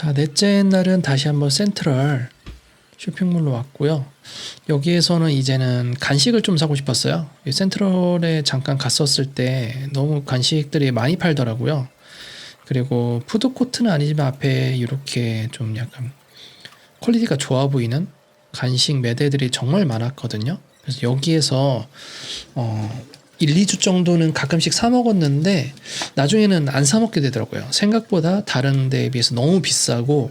자, 넷째 날은 다시 한번 센트럴 쇼핑몰로 왔고요. 여기에서는 이제는 간식을 좀 사고 싶었어요. 이 센트럴에 잠깐 갔었을 때 너무 간식들이 많이 팔더라고요. 그리고 푸드코트는 아니지만 앞에 이렇게 좀 약간 퀄리티가 좋아 보이는 간식 매대들이 정말 많았거든요. 그래서 여기에서 1, 2주 정도는 가끔씩 사 먹었는데 나중에는 안 사 먹게 되더라고요. 생각보다 다른 데에 비해서 너무 비싸고,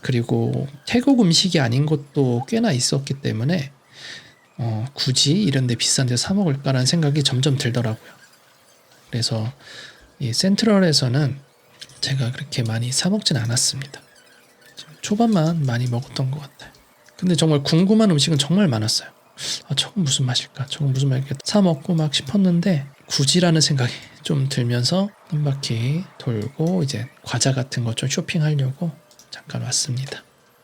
그리고 태국 음식이 아닌 것도 꽤나 있었기 때문에 굳이 이런 데 비싼 데 사 먹을까라는 생각이 점점 들더라고요. 그래서 이 센트럴에서는 제가 그렇게 많이 사 먹진 않았습니다. 초반만 많이 먹었던 것 같아요. 근데 정말 궁금한 음식은 정말 많았어요. 저건 무슨 맛일까? 저건 무슨 맛일까? 사 먹고 막 싶었는데 굳이라는 생각이 좀 들면서 한 바퀴 돌고 이제 과자 같은 거 좀 쇼핑하려고 잠깐 왔습니다.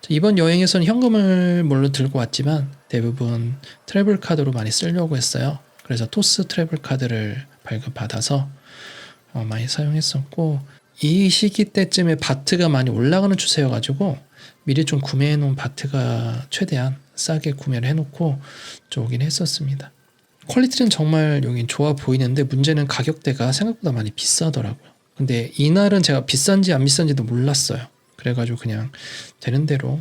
이번 여행에서는 현금을 물론 들고 왔지만 대부분 트래블 카드로 많이 쓰려고 했어요. 그래서 토스 트래블 카드를 발급받아서 많이 사용했었고, 이 시기 때쯤에 바트가 많이 올라가는 추세여가지고 미리 좀 구매해 놓은 바트가 최대한 싸게 구매를 해놓고 오긴 했었습니다. 퀄리티는 정말 여긴 좋아 보이는데 문제는 가격대가 생각보다 많이 비싸더라고요. 근데 이날은 제가 비싼지 안 비싼지도 몰랐어요. 그래가지고 그냥 되는 대로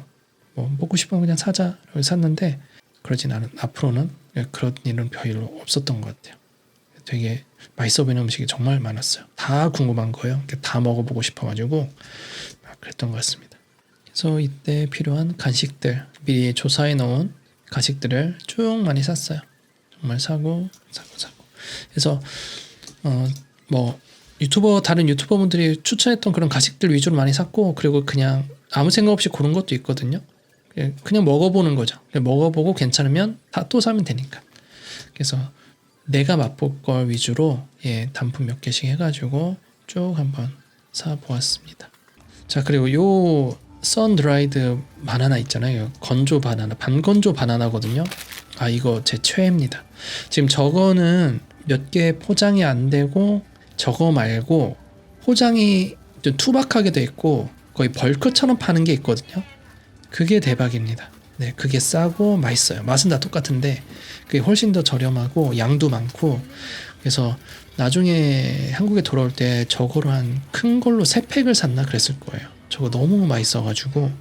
뭐 먹고 싶으면 그냥 사자를 샀는데, 그러진 않은, 앞으로는 그런 일은 별로 없었던 것 같아요. 되게 맛있어 보이는 음식이 정말 많았어요. 다 궁금한 거예요. 다 먹어보고 싶어가지고 그랬던 것 같습니다. 그래서 이때 필요한 간식들 미리 조사해 놓은 간식들을 쭉 많이 샀어요. 정말 사고. 그래서 뭐 다른 유튜버분들이 추천했던 그런 간식들 위주로 많이 샀고, 그리고 그냥 아무 생각 없이 고른 것도 있거든요. 그냥 먹어보는 거죠. 먹어보고 괜찮으면 다 또 사면 되니까. 그래서 내가 맛볼 걸 위주로 단품 몇 개씩 해가지고 쭉 한번 사보았습니다. 자, 그리고 요 선드라이드 바나나 있잖아요. 건조 바나나, 반건조 바나나거든요. 이거 제 최애입니다. 지금 저거는 몇 개 포장이 안 되고, 저거 말고 포장이 좀 투박하게 돼 있고 거의 벌크처럼 파는 게 있거든요. 그게 대박입니다. 네, 그게 싸고 맛있어요. 맛은 다 똑같은데 그게 훨씬 더 저렴하고 양도 많고, 그래서 나중에 한국에 돌아올 때 저거로 한 큰 걸로 3팩을 샀나 그랬을 거예요. 저거 너무 맛있어가지고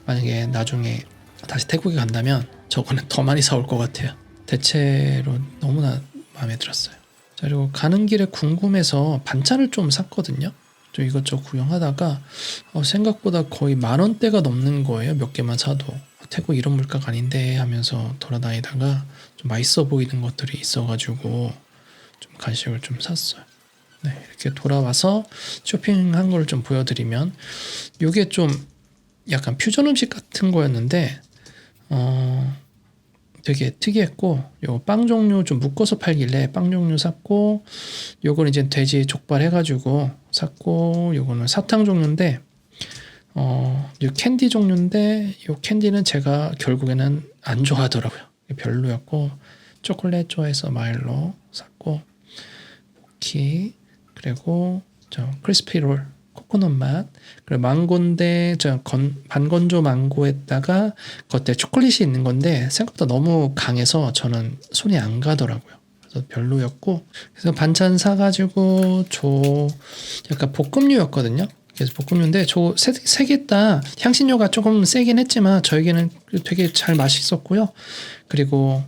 만약에 나중에 다시 태국에 간다면 저거는 더 많이 사올 것 같아요. 대체로 너무나 마음에 들었어요. 자, 그리고 가는 길에 궁금해서 반찬을 좀 샀거든요. 좀 이것저것 구경하다가 생각보다 거의 10,000원대가 넘는 거예요. 몇 개만 사도. 태국 이런 물가가 아닌데 하면서 돌아다니다가 좀 맛있어 보이는 것들이 있어가지고 좀 간식을 좀 샀어요. 네, 이렇게 돌아와서 쇼핑한 걸 좀 보여드리면, 이게 좀 약간 퓨전 음식 같은 거였는데 되게 특이했고, 요 빵 종류 좀 묶어서 팔길래 빵 종류 샀고, 요거는 이제 돼지 족발 해가지고 샀고, 요거는 사탕 종류인데 요 캔디 종류인데, 요 캔디는 제가 결국에는 안 좋아하더라고요. 별로였고, 초콜릿 좋아해서 마일로 샀고, 포키, 그리고 저 크리스피 롤 코코넛 맛, 그리고 망고인데 반건조 망고에다가 겉에 초콜릿이 있는 건데 생각보다 너무 강해서 저는 손이 안 가더라고요. 그래서 별로였고, 그래서 반찬 사가지고 약간 볶음류였거든요. 그래서 볶음류인데 세 개 다 향신료가 조금 세긴 했지만 저에게는 되게 잘 맛있었고요. 그리고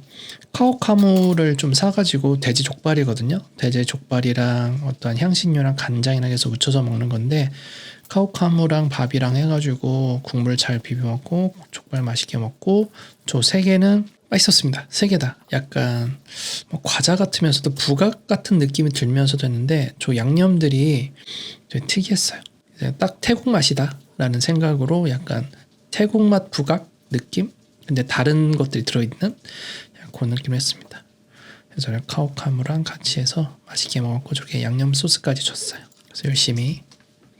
카오카무를 좀 사가지고, 돼지 족발이거든요. 돼지 족발이랑 어떠한 향신료랑 간장이랑 해서 묻혀서 먹는 건데, 카오카무랑 밥이랑 해가지고 국물 잘 비벼 먹고 족발 맛있게 먹고, 저 3개는 맛있었습니다. 3개 다 약간 뭐 과자 같으면서도 부각 같은 느낌이 들면서도 했는데, 저 양념들이 되게 특이했어요. 딱 태국 맛이다 라는 생각으로 약간 태국 맛 부각 느낌? 근데 다른 것들이 들어있는 그런 느낌을 했습니다. 그래서 카오카무랑 같이 해서 맛있게 먹었고, 저렇게 양념 소스까지 줬어요. 그래서 열심히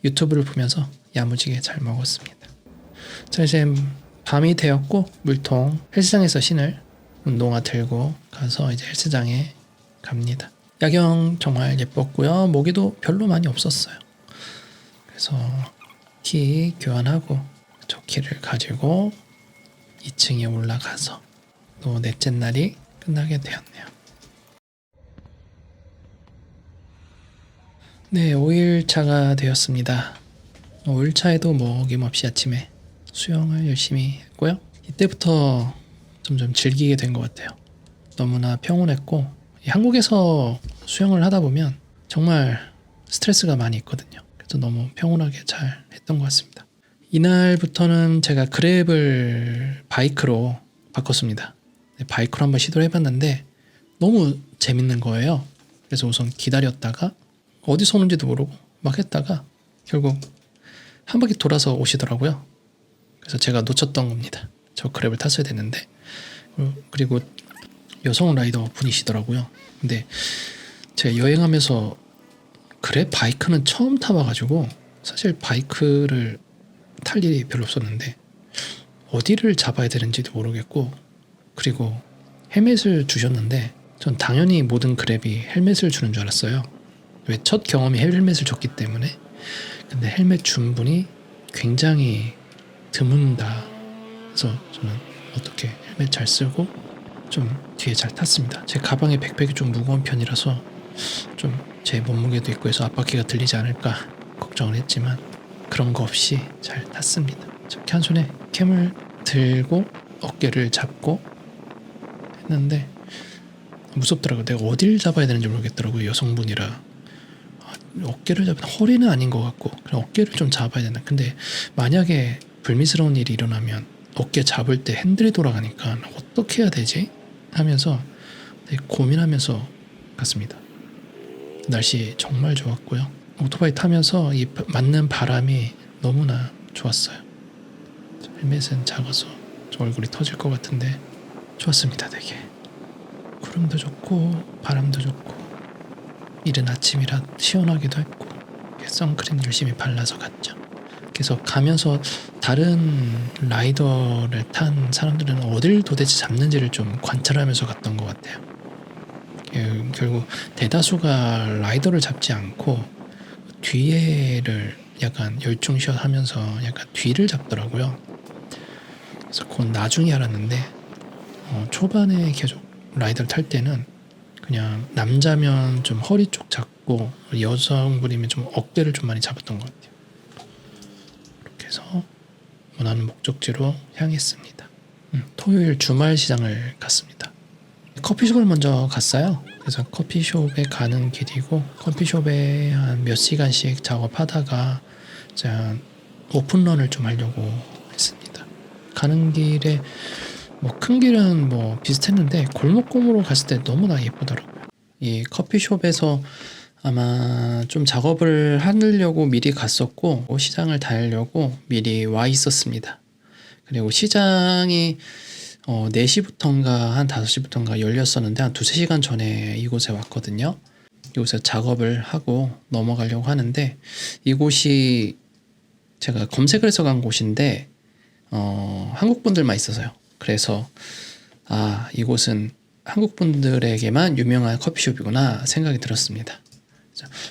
유튜브를 보면서 야무지게 잘 먹었습니다. 자, 이제 밤이 되었고 물통 헬스장에서 신을 운동화 들고 가서 이제 헬스장에 갑니다. 야경 정말 예뻤고요. 모기도 별로 많이 없었어요. 그래서 키 교환하고 조끼를 가지고 2층에 올라가서 또 넷째 날이 끝나게 되었네요. 네, 5일차가 되었습니다. 5일차에도 뭐 어김없이 아침에 수영을 열심히 했고요. 이때부터 점점 즐기게 된 것 같아요. 너무나 평온했고, 한국에서 수영을 하다 보면 정말 스트레스가 많이 있거든요. 그래서 너무 평온하게 잘 했던 것 같습니다. 이날부터는 제가 그랩을 바이크로 바꿨습니다. 바이크로 한번 시도를 해봤는데 너무 재밌는 거예요. 그래서 우선 기다렸다가 어디서 오는지도 모르고 막 했다가 결국 한 바퀴 돌아서 오시더라고요. 그래서 제가 놓쳤던 겁니다. 저 그랩을 탔어야 됐는데. 그리고 여성 라이더 분이시더라고요. 근데 제가 여행하면서 그랩 바이크는 처음 타봐가지고 사실 바이크를 탈 일이 별로 없었는데 어디를 잡아야 되는지도 모르겠고, 그리고 헬멧을 주셨는데 전 당연히 모든 그랩이 헬멧을 주는 줄 알았어요. 왜 첫 경험이 헬멧을 줬기 때문에. 근데 헬멧 준 분이 굉장히 드문다. 그래서 저는 어떻게 헬멧 잘 쓰고 좀 뒤에 잘 탔습니다. 제 가방에 백팩이 좀 무거운 편이라서 좀 제 몸무게도 있고 해서 앞바퀴가 들리지 않을까 걱정을 했지만 그런 거 없이 잘 탔습니다. 저렇게 한 손에 캠을 들고 어깨를 잡고 했는데 무섭더라고요. 내가 어딜 잡아야 되는지 모르겠더라고요. 여성분이라. 어깨를 잡는, 허리는 아닌 것 같고 그냥 어깨를 좀 잡아야 된다. 근데 만약에 불미스러운 일이 일어나면 어깨 잡을 때 핸들이 돌아가니까 어떻게 해야 되지? 하면서 되게 고민하면서 갔습니다. 날씨 정말 좋았고요. 오토바이 타면서 이 맞는 바람이 너무나 좋았어요. 헬멧은 작아서 저 얼굴이 터질 것 같은데 좋았습니다. 되게 구름도 좋고 바람도 좋고 이른 아침이라 시원하기도 했고 선크림 열심히 발라서 갔죠. 그래서 가면서 다른 라이더를 탄 사람들은 어딜 도대체 잡는지를 좀 관찰하면서 갔던 것 같아요. 결국 대다수가 라이더를 잡지 않고 뒤에를 약간 열중샷 하면서 약간 뒤를 잡더라고요. 그래서 그건 나중에 알았는데 초반에 계속 라이더를 탈 때는 그냥 남자면 좀 허리 쪽 잡고 여성분이면 좀 어깨를 좀 많이 잡았던 것 같아요. 그렇게 해서 원하는 목적지로 향했습니다. 토요일 주말 시장을 갔습니다. 커피숍을 먼저 갔어요. 그래서 커피숍에 가는 길이고 커피숍에 한 몇 시간씩 작업하다가 오픈런을 좀 하려고 했습니다. 가는 길에 뭐 큰 길은 뭐 비슷했는데 골목골목으로 갔을 때 너무나 예쁘더라고요. 이 커피숍에서 아마 좀 작업을 하려고 미리 갔었고 시장을 다니려고 미리 와 있었습니다. 그리고 시장이 4시부터인가 한 5시부터인가 열렸었는데 한 2-3시간 전에 이곳에 왔거든요. 이곳에 작업을 하고 넘어가려고 하는데 이곳이 제가 검색을 해서 간 곳인데 한국 분들만 있어서요. 그래서 이곳은 한국 분들에게만 유명한 커피숍이구나 생각이 들었습니다.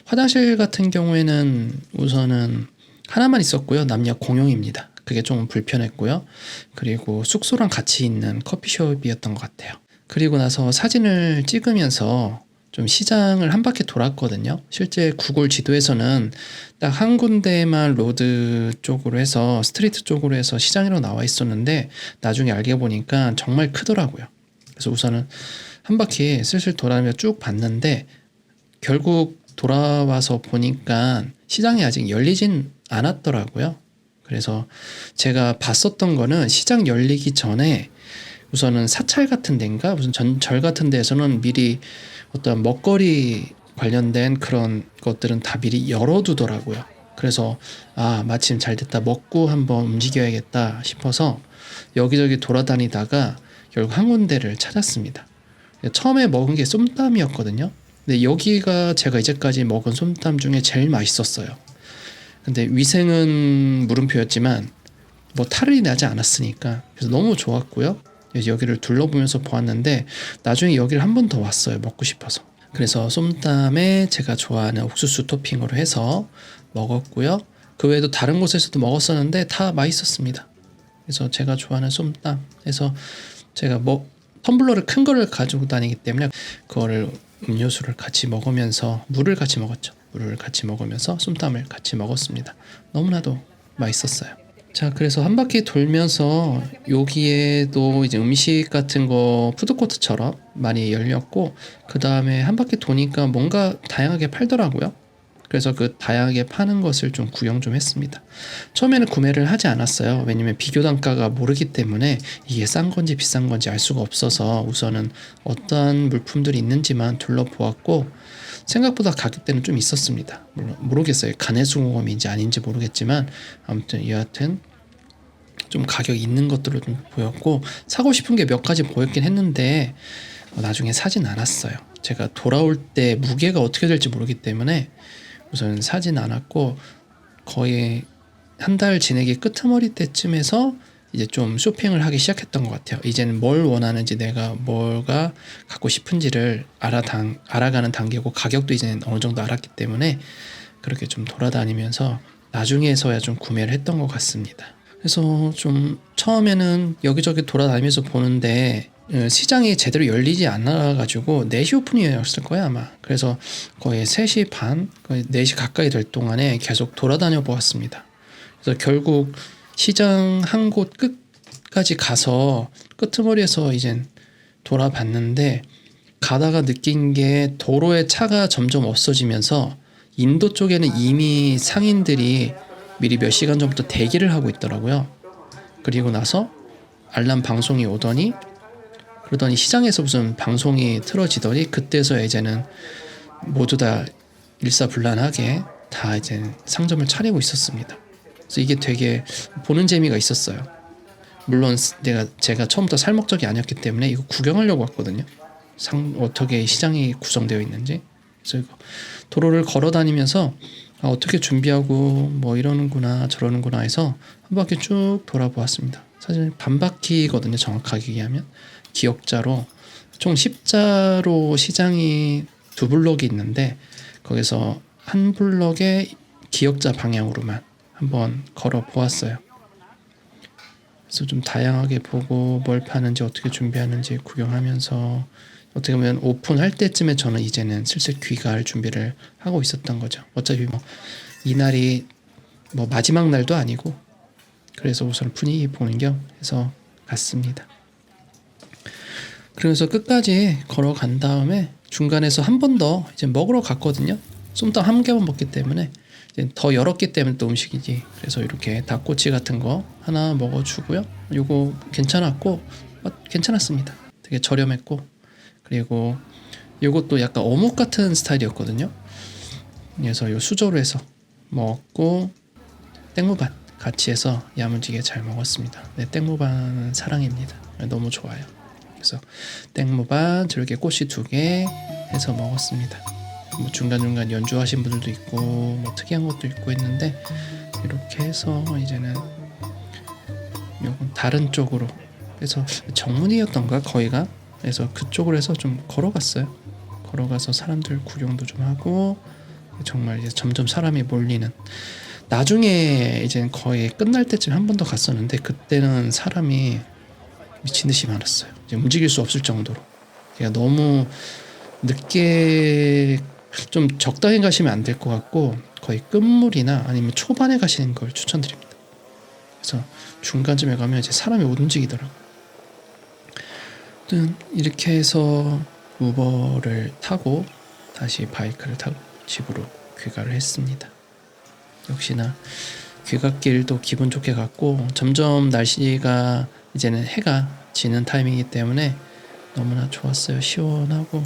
화장실 같은 경우에는 우선은 하나만 있었고요. 남녀 공용입니다. 그게 좀 불편했고요. 그리고 숙소랑 같이 있는 커피숍이었던 것 같아요. 그리고 나서 사진을 찍으면서 좀 시장을 한 바퀴 돌았거든요. 실제 구글 지도에서는 딱 한 군데만 로드 쪽으로 해서 스트리트 쪽으로 해서 시장이라고 나와 있었는데 나중에 알게 보니까 정말 크더라고요. 그래서 우선은 한 바퀴 슬슬 돌아다니며 쭉 봤는데 결국 돌아와서 보니까 시장이 아직 열리진 않았더라고요. 그래서 제가 봤었던 거는 시장 열리기 전에 우선은 사찰 같은 데인가 무슨 절 같은 데에서는 미리 어떤 먹거리 관련된 그런 것들은 다 미리 열어두더라고요. 그래서 마침 잘 됐다, 먹고 한번 움직여야겠다 싶어서 여기저기 돌아다니다가 결국 한 군데를 찾았습니다. 처음에 먹은 게 쏨땀이었거든요. 근데 여기가 제가 이제까지 먹은 쏨땀 중에 제일 맛있었어요. 근데 위생은 물음표였지만 뭐 탈이 나지 않았으니까 그래서 너무 좋았고요. 여기를 둘러보면서 보았는데 나중에 여기를 한 번 더 왔어요. 먹고 싶어서. 그래서 쏨땀에 제가 좋아하는 옥수수 토핑으로 해서 먹었고요. 그 외에도 다른 곳에서도 먹었었는데 다 맛있었습니다. 그래서 제가 좋아하는 쏨땀 해서 제가 뭐 텀블러를 큰 거를 가지고 다니기 때문에 그거를 음료수를 같이 먹으면서 물을 같이 먹었죠. 물을 같이 먹으면서 쏨땀을 같이 먹었습니다. 너무나도 맛있었어요. 자, 그래서 한 바퀴 돌면서 여기에도 이제 음식 같은 거 푸드코트처럼 많이 열렸고, 그 다음에 한 바퀴 도니까 뭔가 다양하게 팔더라고요. 그래서 그 다양하게 파는 것을 좀 구경 좀 했습니다. 처음에는 구매를 하지 않았어요. 왜냐면 비교 단가가 모르기 때문에 이게 싼 건지 비싼 건지 알 수가 없어서 우선은 어떠한 물품들이 있는지만 둘러보았고, 생각보다 가격대는 좀 있었습니다. 물론 모르겠어요. 가내수공업인지 아닌지 모르겠지만 아무튼 여하튼 좀 가격 있는 것들로 좀 보였고, 사고 싶은 게 몇 가지 보였긴 했는데 나중에 사진 않았어요. 제가 돌아올 때 무게가 어떻게 될지 모르기 때문에 우선 사진 않았고, 거의 한 달 지내기 끄트머리 때쯤에서 이제 좀 쇼핑을 하기 시작했던 것 같아요. 이제는 뭘 원하는지, 내가 뭐가 갖고 싶은지를 알아가는 단계고, 가격도 이제는 어느 정도 알았기 때문에 그렇게 좀 돌아다니면서 나중에서야 좀 구매를 했던 것 같습니다. 그래서 좀 처음에는 여기저기 돌아다니면서 보는데 시장이 제대로 열리지 않아가지고 4시 오픈이었을 거야 아마. 그래서 거의 3시 반, 거의 4시 가까이 될 동안에 계속 돌아다녀 보았습니다. 그래서 결국 시장 한 곳 끝까지 가서 끄트머리에서 이젠 돌아봤는데, 가다가 느낀 게 도로에 차가 점점 없어지면서 인도 쪽에는 이미 상인들이 미리 몇 시간 전부터 대기를 하고 있더라고요. 그리고 나서 알람 방송이 오더니, 그러더니 시장에서 무슨 방송이 틀어지더니 그때서 이제는 모두 다 일사불란하게 다 이제 상점을 차리고 있었습니다. 그래서 이게 되게 보는 재미가 있었어요. 물론 제가 처음부터 살목적이 아니었기 때문에 이거 구경하려고 왔거든요. 어떻게 시장이 구성되어 있는지. 그래서 이거 도로를 걸어 다니면서 어떻게 준비하고 뭐 이러는구나 저러는구나 해서 한 바퀴 쭉 돌아보았습니다. 사실 반 바퀴거든요, 정확하게 얘기하면. 기역자로 총 10자로 시장이 두 블럭이 있는데, 거기서 한 블럭에 기역자 방향으로만 한번 걸어 보았어요. 그래서 좀 다양하게 보고 뭘 파는지 어떻게 준비하는지 구경하면서, 어떻게 보면 오픈할 때쯤에 저는 이제는 슬슬 귀가할 준비를 하고 있었던 거죠. 어차피 뭐 이날이 뭐 마지막 날도 아니고, 그래서 우선 분위기 보는 겸 해서 갔습니다. 그래서 끝까지 걸어간 다음에 중간에서 한 번 더 이제 먹으러 갔거든요. 쏨땀 한 개만 먹기 때문에 이제 더 열었기 때문에 또 음식이지. 그래서 이렇게 닭꼬치 같은 거 하나 먹어주고요. 요거 괜찮았고, 괜찮았습니다. 되게 저렴했고, 그리고 요것도 약간 어묵 같은 스타일이었거든요. 그래서 요 수저로 해서 먹고, 땡무반 같이 해서 야무지게 잘 먹었습니다. 네, 땡무반은 사랑입니다. 너무 좋아요. 그래서 땡무반 저렇게 꼬시 2개 해서 먹었습니다. 뭐 중간중간 연주하신 분들도 있고 뭐 특이한 것도 있고 했는데, 이렇게 해서 이제는 요건 다른 쪽으로 해서 정문이었던가 거기가, 그래서 그쪽으로 해서 좀 걸어갔어요. 걸어가서 사람들 구경도 좀 하고, 정말 이제 점점 사람이 몰리는, 나중에 이제 거의 끝날 때쯤 한 번 더 갔었는데 그때는 사람이 미친 듯이 많았어요. 이제 움직일 수 없을 정도로. 그러니까 너무 늦게 좀 적당히 가시면 안 될 것 같고, 거의 끝물이나 아니면 초반에 가시는 걸 추천드립니다. 그래서 중간쯤에 가면 이제 사람이 못 움직이더라고요. 이렇게 해서 우버를 타고 다시 바이크를 타고 집으로 귀가를 했습니다. 역시나 귀갓길도 기분 좋게 갔고, 점점 날씨가 이제는 해가 지는 타이밍이기 때문에 너무나 좋았어요. 시원하고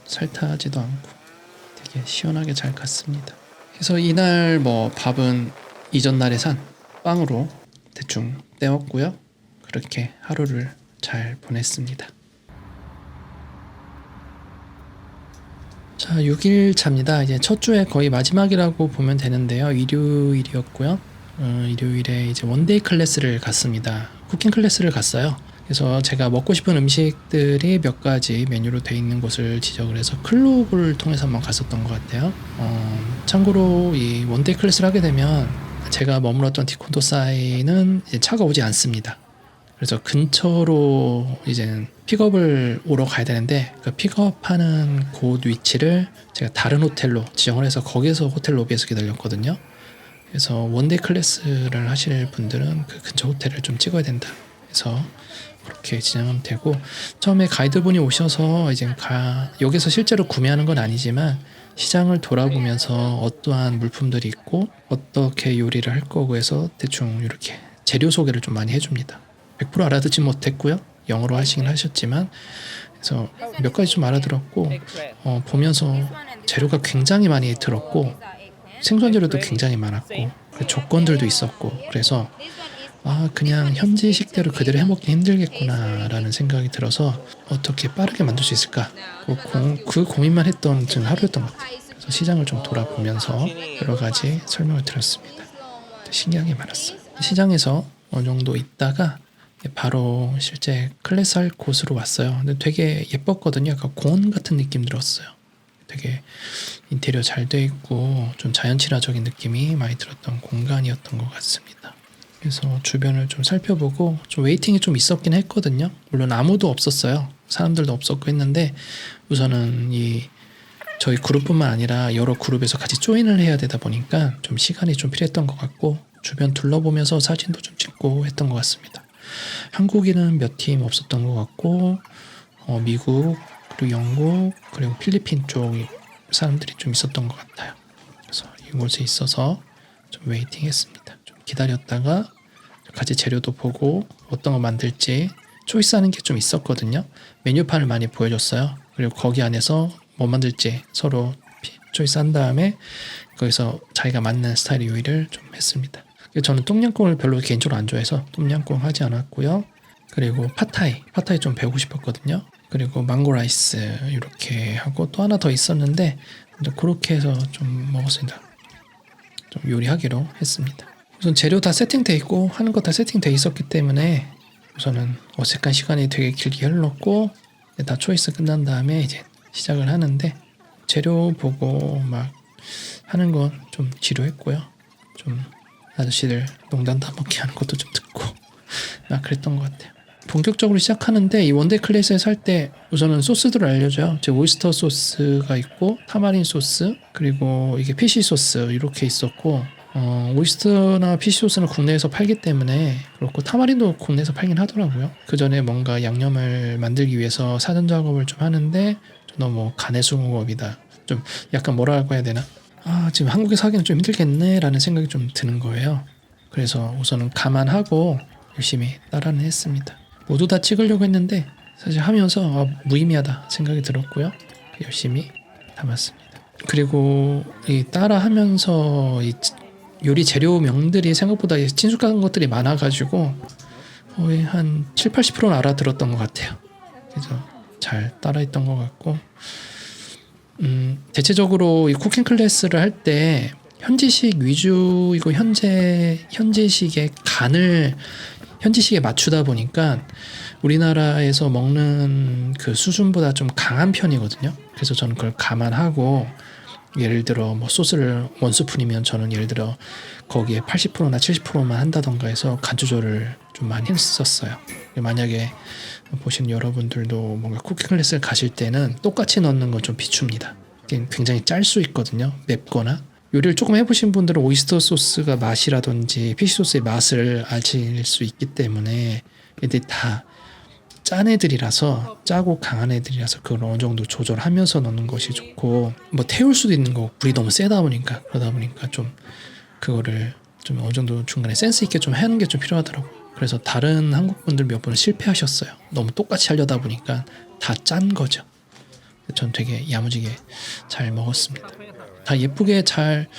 살타하지도 않고 되게 시원하게 잘 갔습니다. 그래서 이날 뭐 밥은 이전 날에 산 빵으로 대충 때웠고요. 그렇게 하루를 잘 보냈습니다. 자, 6일 차입니다. 이제 첫 주에 거의 마지막이라고 보면 되는데요. 일요일이었고요. 일요일에 이제 원데이 클래스를 갔습니다. 쿠킹 클래스를 갔어요. 그래서 제가 먹고 싶은 음식들이 몇 가지 메뉴로 돼 있는 곳을 지적을 해서 클럽을 통해서 한번 갔었던 것 같아요. 참고로 이 원데이 클래스를 하게 되면 제가 머물렀던 티콘토사이는 이제 차가 오지 않습니다. 그래서 근처로 이제 픽업을 오러 가야 되는데 그 픽업하는 곳 위치를 제가 다른 호텔로 지정을 해서 거기서 호텔 로비에서 기다렸거든요. 그래서 원데이 클래스를 하실 분들은 그 근처 호텔을 좀 찍어야 된다. 그래서 그렇게 진행하면 되고, 처음에 가이드분이 오셔서 이제 여기서 실제로 구매하는 건 아니지만 시장을 돌아보면서 어떠한 물품들이 있고 어떻게 요리를 할 거고 해서 대충 이렇게 재료 소개를 좀 많이 해줍니다. 100% 알아듣지 못했고요. 영어로 하시긴 하셨지만, 그래서 몇 가지 좀 알아들었고, 보면서 재료가 굉장히 많이 들었고 생선 재료도 굉장히 많았고 조건들도 있었고, 그래서 그냥 현지식대로 그대로 해먹기 힘들겠구나 라는 생각이 들어서 어떻게 빠르게 만들 수 있을까, 그 고민만 했던 하루였던 것 같아요. 그래서 시장을 좀 돌아보면서 여러 가지 설명을 드렸습니다. 신기한 게 많았어요. 시장에서 어느 정도 있다가 바로 실제 클래스 할 곳으로 왔어요. 근데 되게 예뻤거든요. 약간 공원 같은 느낌 들었어요. 되게 인테리어 잘 돼 있고 좀 자연 친화적인 느낌이 많이 들었던 공간이었던 것 같습니다. 그래서 주변을 좀 살펴보고 좀 웨이팅이 좀 있었긴 했거든요. 물론 아무도 없었어요. 사람들도 없었고 했는데 우선은 저희 그룹뿐만 아니라 여러 그룹에서 같이 조인을 해야 되다 보니까 좀 시간이 좀 필요했던 것 같고, 주변 둘러보면서 사진도 좀 찍고 했던 것 같습니다. 한국인은 몇 팀 없었던 것 같고, 미국 그리고 영국 그리고 필리핀 쪽 사람들이 좀 있었던 것 같아요. 그래서 이곳에 있어서 좀 웨이팅 했습니다. 좀 기다렸다가 같이 재료도 보고 어떤 거 만들지 초이스하는 게 좀 있었거든요. 메뉴판을 많이 보여줬어요. 그리고 거기 안에서 뭐 만들지 서로 초이스한 다음에 거기서 자기가 맞는 스타일의 요리를 좀 했습니다. 저는 똠양꿍을 별로 개인적으로 안 좋아해서 똠양꿍 하지 않았고요. 그리고 팟타이 좀 배우고 싶었거든요. 그리고 망고 라이스 이렇게 하고 또 하나 더 있었는데 그렇게 해서 좀 먹었습니다. 좀 요리하기로 했습니다. 우선 재료 다 세팅돼 있고 하는 거 다 세팅돼 있었기 때문에 우선은 어색한 시간이 되게 길게 흘렀고, 다 초이스 끝난 다음에 이제 시작을 하는데 재료 보고 막 하는 건 좀 지루했고요. 좀 아저씨들 농담 따먹기 하는 것도 좀 듣고 막 그랬던 것 같아요. 본격적으로 시작하는데 이 원데이 클래스에서 할 때 우선은 소스들을 알려줘요. 오이스터 소스가 있고 타마린 소스 그리고 이게 피쉬 소스 이렇게 있었고, 오이스터나 피쉬 소스는 국내에서 팔기 때문에 그렇고 타마린도 국내에서 팔긴 하더라고요. 그 전에 뭔가 양념을 만들기 위해서 사전 작업을 좀 하는데 너무 가내수공업이다. 좀 약간 뭐라고 해야 되나? 지금 한국에서 하기는 좀 힘들겠네 라는 생각이 좀 드는 거예요. 그래서 우선은 감안하고 열심히 따라는 했습니다. 모두 다 찍으려고 했는데 사실 하면서 무의미하다 생각이 들었고요. 열심히 담았습니다. 그리고 이 따라하면서 이 요리 재료명들이 생각보다 친숙한 것들이 많아가지고 거의 한 70-80%는 알아들었던 것 같아요. 그래서 잘 따라했던 것 같고, 대체적으로 이 쿠킹 클래스를 할 때 현지식 위주이고 현지식의 간을 현지식에 맞추다 보니까 우리나라에서 먹는 그 수준보다 좀 강한 편이거든요. 그래서 저는 그걸 감안하고 예를 들어 뭐 소스를 원스푼이면 저는 예를 들어 거기에 80%나 70%만 한다던가 해서 간 조절을 좀 많이 했었어요. 만약에 보신 여러분들도 뭔가 쿠킹 클래스를 가실 때는 똑같이 넣는 건 좀 비춥니다. 굉장히 짤 수 있거든요. 맵거나. 요리를 조금 해보신 분들은 오이스터 소스가 맛이라든지 피쉬 소스의 맛을 아실 수 있기 때문에 얘들이 다 짠 애들이라서, 짜고 강한 애들이라서 그걸 어느 정도 조절하면서 넣는 것이 좋고, 뭐 태울 수도 있는 거 불이 너무 세다 보니까 그러다 보니까 좀 그거를 좀 어느 정도 중간에 센스 있게 좀 하는 게 좀 필요하더라고요. 그래서 다른 한국 분들 몇 분은 실패하셨어요. 너무 똑같이 하려다 보니까 다 짠 거죠. 전 되게 야무지게 잘 먹었습니다. 다 예쁘게 잘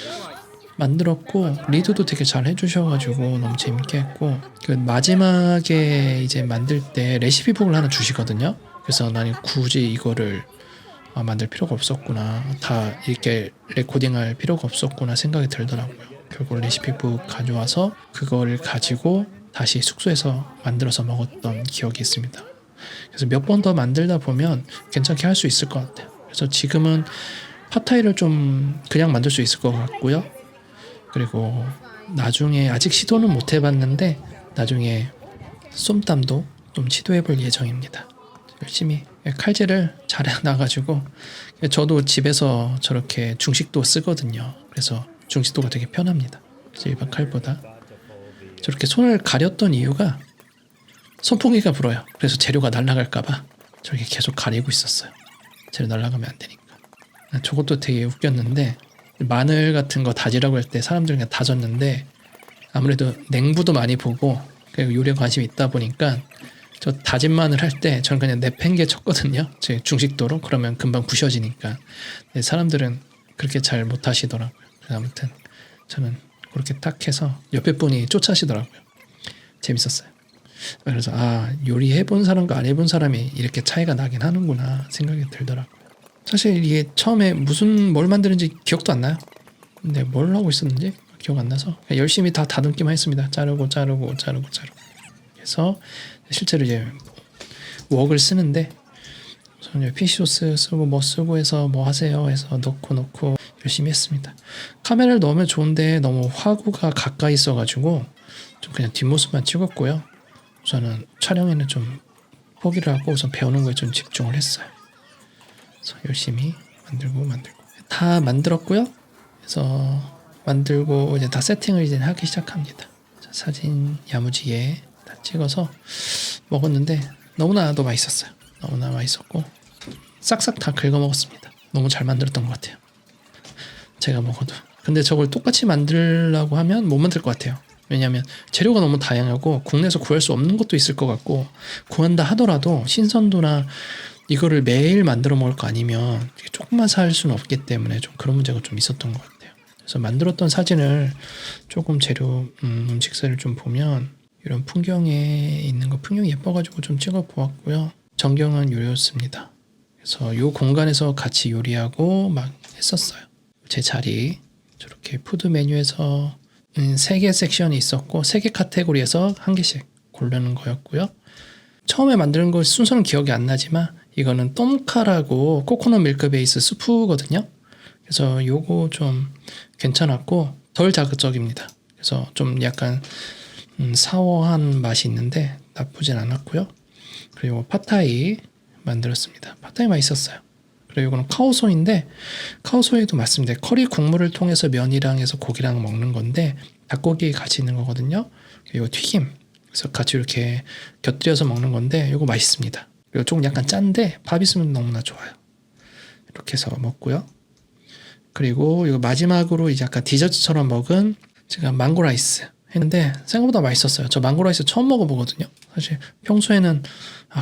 만들었고 리드도 되게 잘 해주셔가지고 너무 재밌게 했고, 그 마지막에 이제 만들 때 레시피북을 하나 주시거든요. 그래서 나는 굳이 이거를 만들 필요가 없었구나, 다 이렇게 레코딩할 필요가 없었구나 생각이 들더라고요. 결국 레시피북 가져와서 그거를 가지고 다시 숙소에서 만들어서 먹었던 기억이 있습니다. 그래서 몇 번 더 만들다 보면 괜찮게 할 수 있을 것 같아요. 그래서 지금은 팟타이를 좀 그냥 만들 수 있을 것 같고요. 그리고 나중에 아직 시도는 못 해봤는데 나중에 쏨땀도 좀 시도해볼 예정입니다. 열심히 칼질을 잘 해놔가지고 저도 집에서 저렇게 중식도 쓰거든요. 그래서 중식도가 되게 편합니다. 일반 칼보다. 저렇게 손을 가렸던 이유가 선풍기가 불어요. 그래서 재료가 날아갈까봐 저렇게 계속 가리고 있었어요. 재료 날아가면 안 되니까. 저것도 되게 웃겼는데 마늘 같은 거 다지라고 할 때 사람들 그냥 다졌는데 아무래도 냉부도 많이 보고 그리고 요리에 관심이 있다 보니까 저 다진 마늘 할 때 저는 그냥 내팽개 쳤거든요. 제 중식도로. 그러면 금방 부셔지니까. 근데 사람들은 그렇게 잘 못 하시더라고요. 아무튼 저는 그렇게 딱 해서 옆에 분이 쫓아시더라고요. 재밌었어요. 그래서 요리 해본 사람과 안 해본 사람이 이렇게 차이가 나긴 하는구나 생각이 들더라고요. 사실 이게 처음에 뭘 만드는지 기억도 안 나요. 근데 뭘 하고 있었는지 기억 안 나서 열심히 다 다듬기만 했습니다. 자르고 그래서 실제로 이제 웍을 쓰는데 저는 피쉬소스 쓰고 뭐 쓰고 해서 뭐 하세요 해서 넣고 열심히 했습니다. 카메라를 넣으면 좋은데 너무 화구가 가까이 있어가지고 좀 그냥 뒷모습만 찍었고요. 우선은 촬영에는 좀 포기를 하고 우선 배우는 거에 좀 집중을 했어요. 그래서 열심히 만들고 다 만들었고요. 그래서 만들고 이제 다 세팅을 이제 하기 시작합니다. 사진 야무지게 다 찍어서 먹었는데 너무나도 맛있었어요. 너무나 맛있었고 싹싹 다 긁어 먹었습니다. 너무 잘 만들었던 것 같아요. 제가 먹어도. 근데 저걸 똑같이 만들려고 하면 못 만들 것 같아요. 왜냐하면 재료가 너무 다양하고 국내에서 구할 수 없는 것도 있을 것 같고 구한다 하더라도 신선도나 이거를 매일 만들어 먹을 거 아니면 조금만 살 수는 없기 때문에 좀 그런 문제가 좀 있었던 것 같아요. 그래서 만들었던 사진을 조금 재료 음식사를 좀 보면 이런 풍경에 있는 거 풍경이 예뻐가지고 좀 찍어 보았고요. 정경은 요리였습니다. 그래서 이 공간에서 같이 요리하고 막 했었어요. 제 자리 저렇게 푸드 메뉴에서 3개 섹션이 있었고 3개 카테고리에서 1개씩 고르는 거였고요. 처음에 만드는 거 순서는 기억이 안 나지만 이거는 똠카라고 코코넛 밀크 베이스 수프거든요. 그래서 요거 좀 괜찮았고 덜 자극적입니다. 그래서 좀 약간 사워한 맛이 있는데 나쁘진 않았고요. 그리고 팟타이 만들었습니다. 팟타이 맛있었어요. 그리고 이거는 카오소인데 카오소에도 맞습니다. 커리 국물을 통해서 면이랑 해서 고기랑 먹는 건데 닭고기 같이 있는 거거든요. 그리고 튀김 그래서 같이 이렇게 곁들여서 먹는 건데 이거 맛있습니다. 그리고 조금 약간 짠데 밥 있으면 너무나 좋아요. 이렇게 해서 먹고요. 그리고 이거 마지막으로 이제 약간 디저트처럼 먹은 제가 망고 라이스 했는데 생각보다 맛있었어요. 저 망고 라이스 처음 먹어보거든요. 사실 평소에는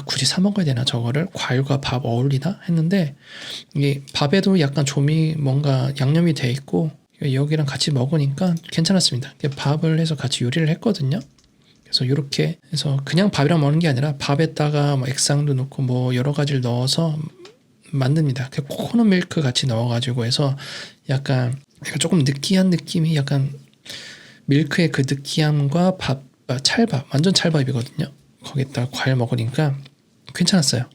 굳이 사 먹어야 되나 저거를 과일과 밥 어울리나 했는데 이게 밥에도 약간 뭔가 양념이 돼 있고 여기랑 같이 먹으니까 괜찮았습니다. 밥을 해서 같이 요리를 했거든요. 그래서 이렇게 해서 그냥 밥이랑 먹는 게 아니라 밥에다가 뭐 액상도 넣고 뭐 여러 가지를 넣어서 만듭니다. 코코넛 밀크 같이 넣어가지고 해서 약간 조금 느끼한 느낌이 약간 밀크의 그 느끼함과 찰밥, 완전 찰밥이거든요. 거기다가 과일 먹으니까 괜찮았어요.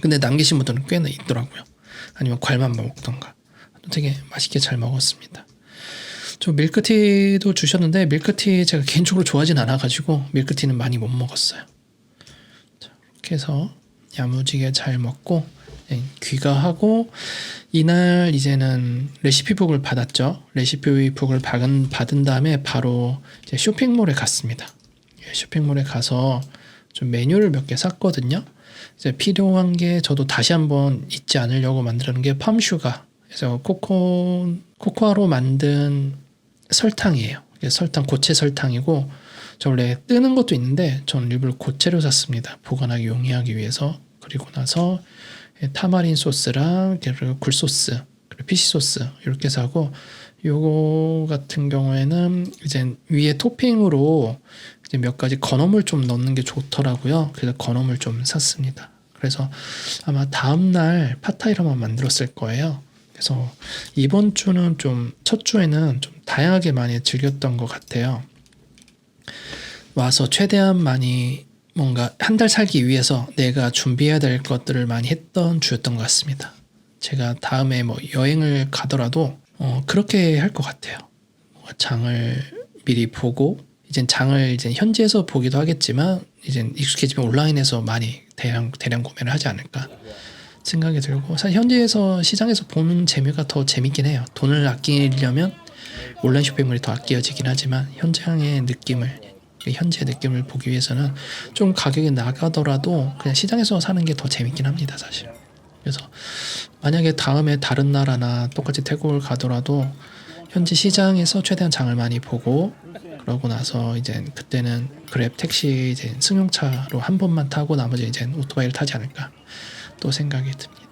근데 남기신 분들은 꽤나 있더라고요. 아니면 과일만 먹던가. 되게 맛있게 잘 먹었습니다. 저 밀크티도 주셨는데 밀크티 제가 개인적으로 좋아하진 않아가지고 밀크티는 많이 못 먹었어요. 자, 이렇게 해서 야무지게 잘 먹고 귀가하고 이날 이제는 레시피북을 받았죠. 레시피북을 받은 다음에 바로 이제 쇼핑몰에 갔습니다. 쇼핑몰에 가서 좀 메뉴를 몇 개 샀거든요. 이제 필요한 게 저도 다시 한번 잊지 않으려고 만드는 게 팜슈가. 그래서 코코아로 만든 설탕이에요. 설탕 고체 설탕이고 저 원래 뜨는 것도 있는데 저는 일부러 고체로 샀습니다. 보관하기 용이하기 위해서. 그리고 나서 타마린 소스랑 그리고 굴소스 그리고 피쉬소스 이렇게 사고 요거 같은 경우에는 이제 위에 토핑으로 이제 몇 가지 건어물 좀 넣는 게 좋더라고요. 그래서 건어물 좀 샀습니다. 그래서 아마 다음날 팟타이로만 만들었을 거예요. 그래서 이번 주는 첫 주에는 좀 다양하게 많이 즐겼던 것 같아요. 와서 최대한 많이 뭔가 한 달 살기 위해서 내가 준비해야 될 것들을 많이 했던 주였던 것 같습니다. 제가 다음에 뭐 여행을 가더라도 그렇게 할 것 같아요. 장을 미리 보고 이젠 장을 이제 현지에서 보기도 하겠지만 이제 익숙해지면 온라인에서 많이 대량 구매를 하지 않을까 생각이 들고, 사실 현지에서 시장에서 보는 재미가 더 재밌긴 해요. 돈을 아끼려면 온라인 쇼핑몰이 더 아껴지긴 하지만 현지의 느낌을 보기 위해서는 좀 가격이 나가더라도 그냥 시장에서 사는 게 더 재밌긴 합니다, 사실. 그래서 만약에 다음에 다른 나라나 똑같이 태국을 가더라도 현지 시장에서 최대한 장을 많이 보고, 그러고 나서 이제 그때는 그랩 택시 이제 승용차로 한 번만 타고 나머지 이제 오토바이를 타지 않을까 또 생각이 듭니다.